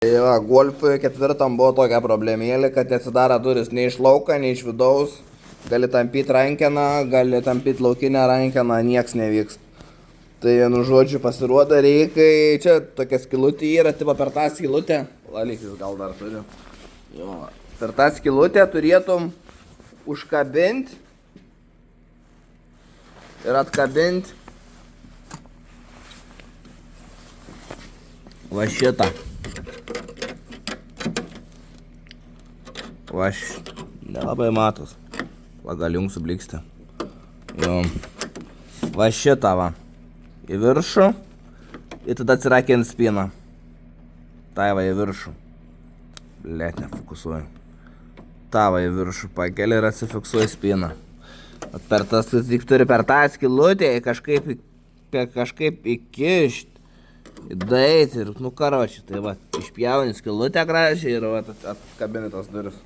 Tai va, Golfui 4 buvo tokia problemėlė, kad atsidaro duris ne iš lauko, ne iš vidaus. Gali tampyti rankeną, gali tampyti laukinę rankeną, nieks nevyks. Tai, nu žodžiu, pasirodo reikai, čia tokia skylutė yra, tipo per tą skylutę, lalikis gal dar turiu. Jo, per tą skylutę turėtum užkabinti ir atkabinti va šitą. Va nelabai matos. Va gal jums subliksti. Jo. Va šitą va. Į viršų. Ir tada atsirakint spyną. Tai va į viršų. Blet, nefokusuoju. Ta va į viršų pakeli ir atsifiksuoji spyną. Per tas tik turi per tą skylutę kažkaip įkišti. Įdait ir, nu karočiui, tai va, išpjauni skylutę gražiai ir va atkabini tas duris.